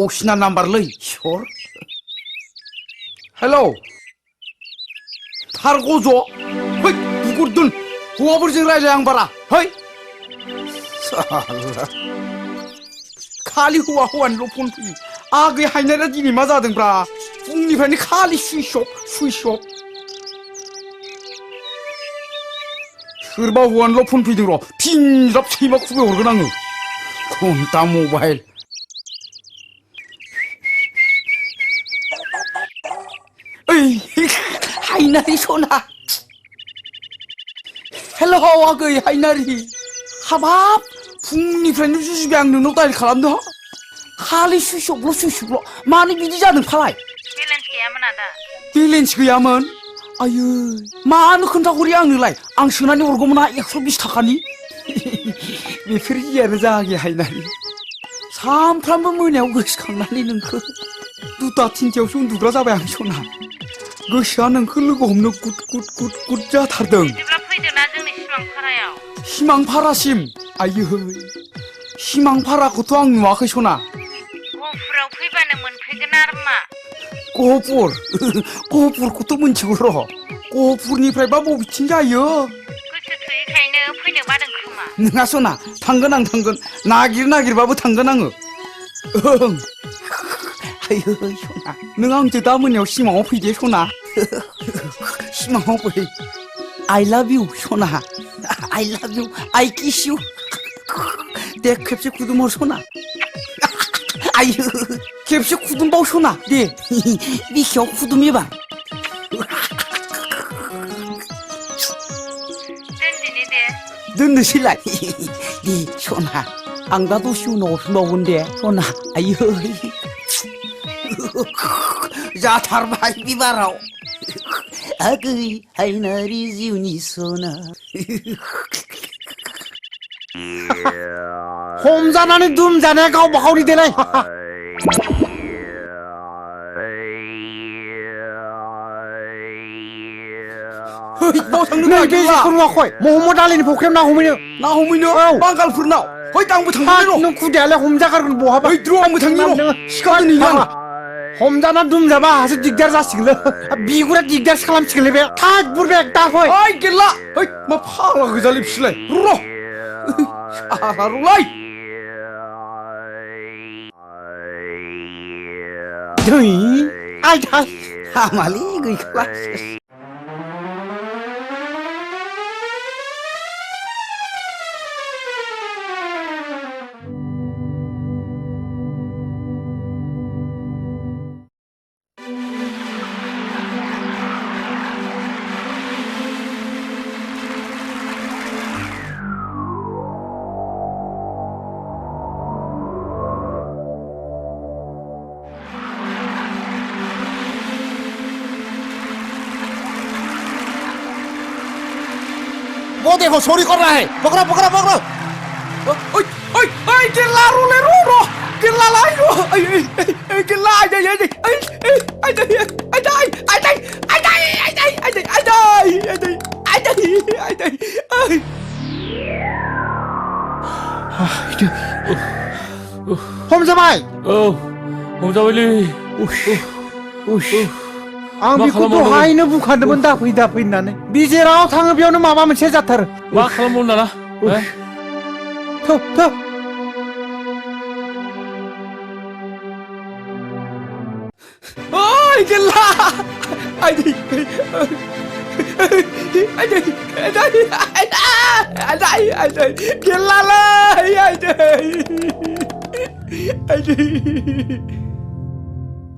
असिना नाम्बारलै सर हेलौ थार गज' है बुगुरदोन हौवाफोरजों रायलाय आं बारा है खालि हौवानिल' फन फैयो आगै हायनारा दिनै मा जादोंब्रा फुंनिफ्रायनो खालि सुइस अफ सोरबा हौवानिल' फन फैदों र' फिनज्राब सैमा खुबै हरगोन आङो घन्टा मबाइल ओइ हायनारि सना हेलौ आगै हायनारि हाबाब फुंनिफ्रायनो जुजिबाय आं नोंनाव डाइल खालामदों खालि सुइस अफल' मानो बिदि जादों फालाय बेलेन्स गैयामोन आदा बेलेन्स गैयामोन आयै मानो खोन्थाहरि आंनोलाय आं सोनानै हरगौमोन ना 120 थाखानि बेफोर जियानो जागे हायनारि सानफ्रामबो मोनायाव गोसोखांनानै नोंखौ दुता तिनथायावसो उन्दुग्रा जाबाय आं सना गोसोआ नोंखौ लोगो हमनो गुद जाथारदों बिदिब्ला फैदोना जोंनि सिमांफारायाव सिमांफारासिम आयै सिमांफाराखौथ' आं नुवाखै सना गहपुराव फैबानो मोनफैगोन आरो मा गहपुरखौथ' मिन्थिगौ र' गहपुरनिफ्रायबा बबेथिं जायो गोसो थोयैखायनो फैनो बादों खोमा नोङा सना थांगोन आं थांगोन नागिरबाबो थांगोन आङो ओं आयै सना नों आंजों दा मोनायाव सिमाङाव फैदे सना सिमाङाव फै I love you सना I love you I kiss you दे खेबसे खुदुमहर सना आयै खेबसे खुदुमबाव सना दे बिखायाव खुदुम एबार दोनदिनि दे दोननोसैलाय दे सना आं दा दसे उनाव हरफिनबावगोन दे सना आयै जाथारबाय बिबाराव आगै हायनारि जिउनि सना हमजानानै दुम जानाया गावबा गावनि देलाय नैबे जेखौ नुवाखै महम्मद आलीनि फुख्रियाव ना हमैनो बांगालफोरनाव है आंबो थांगोन नों खुदियालाय हमजागारगोन बहाबा है द्र' आंबो थांनि र' सिखाव दोनैनो हमजाना दुमजाबा आहासो दिगदार जासिगोनलै बिगुरा दिगदारसो खालामसिगोनलै बे थाग बुरबाय दा फै ओइ गेल्ला है मा फाग्ला गोजालै बिसोरलाय र' सारारुलाय दै आयदा हामालै गैखाला वो देखो चोरी कर रहा है पकड़ो ओए गिल्ला रोले रो गिल्ला लाई रो गिल्ला हमजाबाय हमजाबायलै आं बेखौ दहायनो बुंखादोंमोन दाफै होननानै बि जेराव थाङो बेयावनो माबा मोनसे जाथारो मा खालामबावनो दाना थौ ओइ गेल्ला आइदै गेल्लालै आइदै